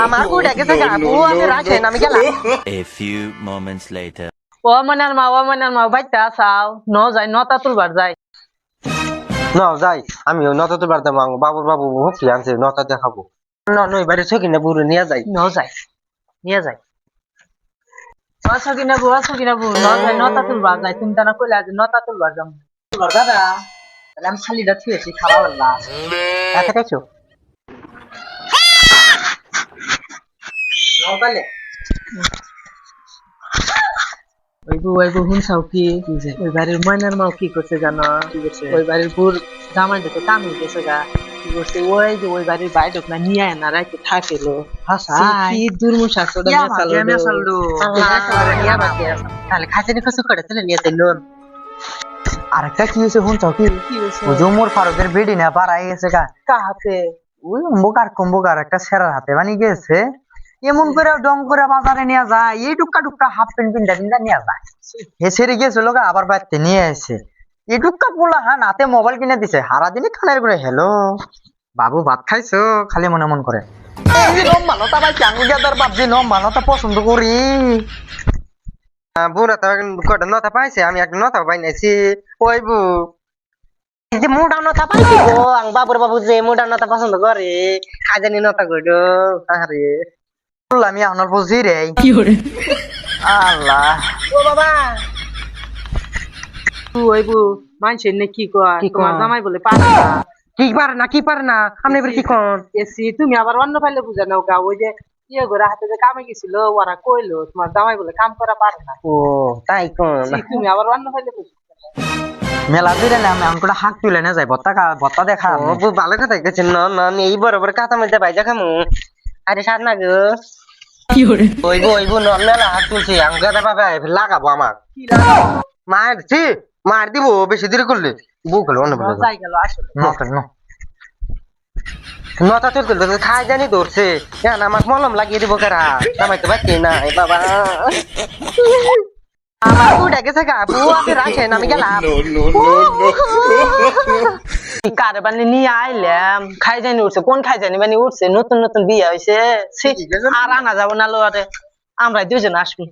আমার বুড়া গেছে গা বউ আমি রাখেন আমি গেলাম। A few moments later. ও মনের মা বাইতে আসাও ন যাই নতা তুলবার যাই না যাই আমি নটা তো বাড়তাম বাবুর বাবু কি আনছে নটা দেখাবো নই বাড়ি ছকি না বুড়ো নিয়ে যাই ন যাই নিয়ে যাই আছো কিনা বউ ন যাই নতা তুলবার যাই তুমি তানা কইলা যে নতা তুলবার যাম তুলবার দাদা তাহলে আমি শালিটা থুয়েছি খাওয়া বললা একা খাইছো নটালে ওই বউ শুনছাও কি ওই বাড়ির ময়নার মাও কি করছে জানো ওই বাড়ির বুড় জামাই দেখে কাম হয়ে গেছে গা কি করছে ওই যে ওই বাড়ির বাইরে না নিয়ে আয় না রাইতে থাকেলো কি দুর্মুষ আছে ওটা মেসালো তাহলে খাইছে খসু করে তাহলে নিয়ে যাইলো আরেকটা কি হয়েছে শুনছো কি কি হয়েছে ওই যে উমর ফারুকের বেডি না পাড়াই গেছে গা কাহাতে ওই অম্বকার একটা সেরার হাতে বানি গেছে এমন করে ডং করে বাজারে নিয়ে যায় এই টুক্কা হাফ প্যান্ট পিন্ডা নিয়ে যায় হে সেরে গেছিল গা আবার বাড়িতে নিয়ে আসে এই টুক্কা পোলা হাতে মোবাইল কিনে দিছে হারা দিনে খানের করে হেলো বাবু ভাত খাইছো খালি মনে মন করে এই যে নম্বানতা ভাই চাঙ্গু গেদার বাপ যে নম্বানতা পছন্দ করি বুড়া তো কটা নটা পাইছে আমি একটা নটা পাইনাছি ওই বউ এই যে মোটা নটা পাইছি গো আং বাবুর বাবু যে মোটা নটা পছন্দ করে খাজানি নটা কইলো আরে বললাম আমি আনার বুঝি রে আল্লাহ ও বাবা ওই বউ মানুষের নে কি কয় কি তোমার কয়? জামাই বলে পারে না কি পারে না আপনি এবার কি কোন এসি তুমি আবার অন্য ফাইলে বুঝা নাও গা ওই যে ইয়ে করে হাতে যে কামে গেছিল ওরা কইলো তোমার জামাই বলে কাম করা পারে না ও তাই কোন তুমি আবার অন্য ফাইলে বুঝো মেলা দিলে না আমি অঙ্কটা হাঁক তুলে না যাই ভত্তা দেখা ও বউ ভালো কথা কইছে না না এই বরাবর কাঁচা মধ্যে বাইজা খামু আরে সার না গো ওই বউ মেলা হাত তুলছি আমি গাদা পাবে লাগাবো আমার মার দিব বেশি দেরি করলে বউ খেলো অন্য বলে যাই গেল আসলে নটা তুলতে খাই জানি ধরছে কেন আমাকে মলম লাগিয়ে দিব কারা আমার তো বাচ্চি না বাবা আমার বুড়া গেছে গা বউ আপনি রাখেন আমি গেলাম কারে বানি নিয়ে আইলাম খাই জানি উঠছে কোন খাই জানি বানি উঠছে নতুন নতুন বিয়ে হয়েছে আর আনা যাবো না লোয়ারে আমরা দুজন আসবি